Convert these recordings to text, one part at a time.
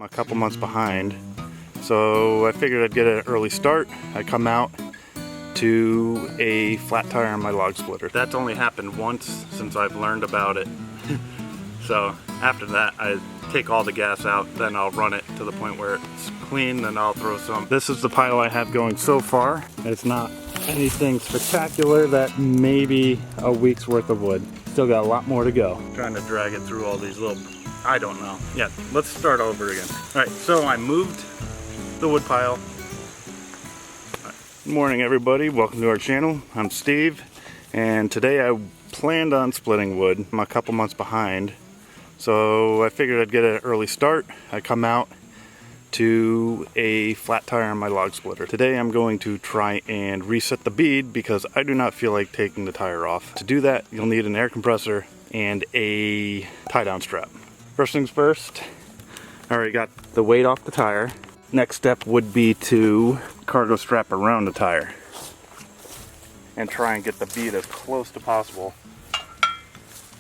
a couple months behind, so I figured I'd get an early start. I come out to a flat tire on my log splitter. That's only happened once since I've learned about it. So after that, I take all the gas out, then I'll run it to the point where it's clean, then I'll throw some. This is the pile I have going so far. It's not anything spectacular. That maybe a week's worth of wood. Still got a lot more to go. Trying to drag it through all these little, I don't know. Yeah, let's start over again. All right, so I moved the wood pile. Good morning, everybody. Welcome to our channel. I'm Steve, and today I planned on splitting wood. I'm a couple months behind, so I figured I'd get an early start. I come out to a flat tire on my log splitter. Today I'm going to try and reset the bead because I do not feel like taking the tire off. To do that, you'll need an air compressor and a tie-down strap. First things first, I already got the weight off the tire. Next step would be to cargo strap around the tire and try and get the bead as close to possible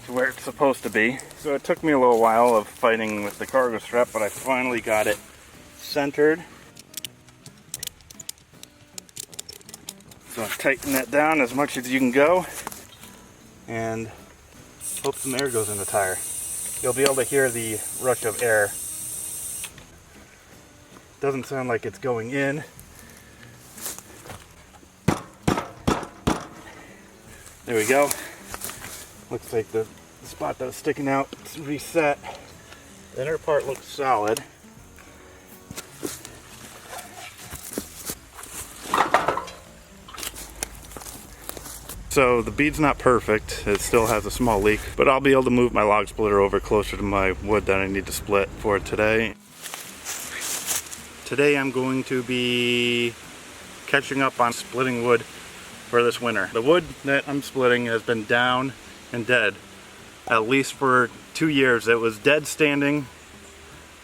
to where it's supposed to be. So it took me a little while of fighting with the cargo strap, but I finally got it centered. So tighten that down as much as you can go and hope some air goes in the tire. You'll be able to hear the rush of air. Doesn't sound like it's going in. There we go. Looks like the spot that was sticking out is reset. The inner part looks solid. So the bead's not perfect, it still has a small leak, but I'll be able to move my log splitter over closer to my wood that I need to split for today. Today I'm going to be catching up on splitting wood for this winter. The wood that I'm splitting has been down and dead, at least for 2 years. It was dead standing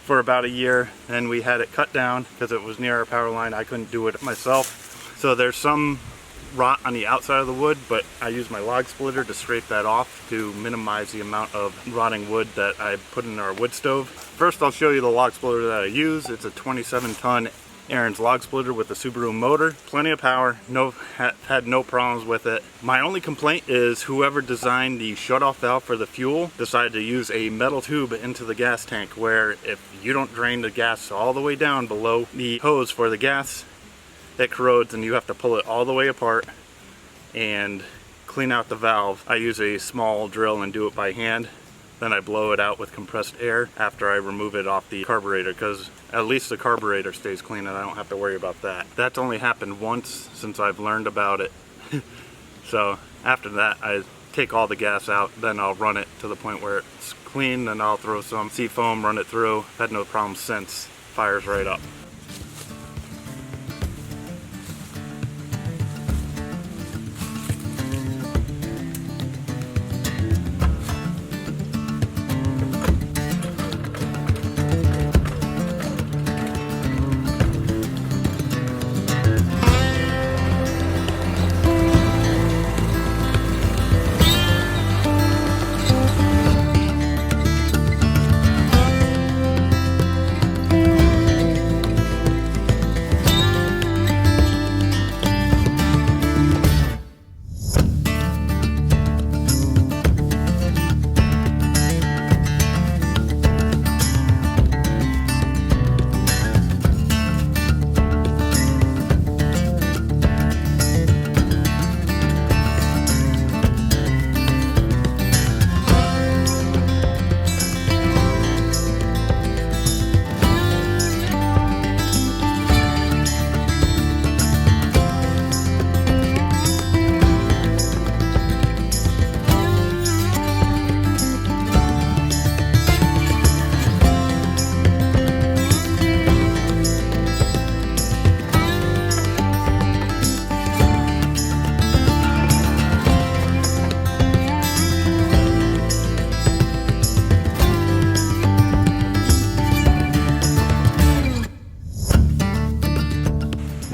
for about a year, and we had it cut down because it was near our power line. I couldn't do it myself. So there's some rot on the outside of the wood, but I use my log splitter to scrape that off to minimize the amount of rotting wood that I put in our wood stove. First, I'll show you the log splitter that I use. It's a 27-ton Ariens log splitter with a Subaru motor. Plenty of power, had no problems with it. My only complaint is whoever designed the shutoff valve for the fuel decided to use a metal tube into the gas tank, where if you don't drain the gas all the way down below the hose for the gas, it corrodes and you have to pull it all the way apart and clean out the valve. I use a small drill and do it by hand. Then I blow it out with compressed air after I remove it off the carburetor, because at least the carburetor stays clean and I don't have to worry about that. That's only happened once since I've learned about it. So after that, I take all the gas out, then I'll run it to the point where it's clean, then I'll throw some seafoam, run it through. Had no problems since. Fires right up.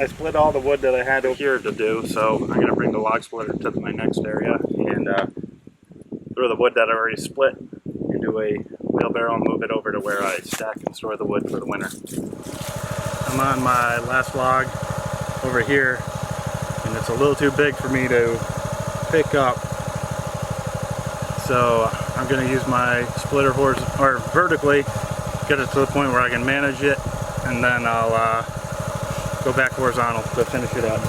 I split all the wood that I had over here to do, so I'm going to bring the log splitter to my next area and throw the wood that I already split into a wheelbarrow and move it over to where I stack and store the wood for the winter. I'm on my last log over here, and it's a little too big for me to pick up. So I'm going to use my splitter vertically, get it to the point where I can manage it, and then I'll go back horizontal to finish it up.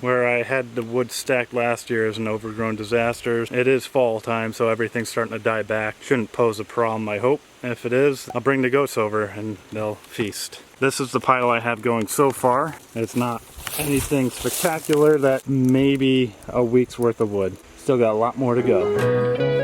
Where I had the wood stacked last year is an overgrown disaster. It is fall time, so everything's starting to die back. Shouldn't pose a problem, I hope. If it is, I'll bring the goats over and they'll feast. This is the pile I have going so far. It's not anything spectacular. That may be a week's worth of wood. Still got a lot more to go.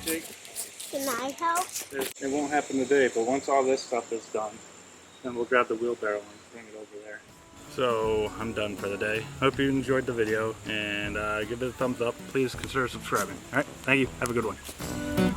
Jake? Can I help? It won't happen today, but once all this stuff is done, then we'll grab the wheelbarrow and bring it over there. So I'm done for the day. Hope you enjoyed the video, and give it a thumbs up. Please consider subscribing. Alright, thank you. Have a good one.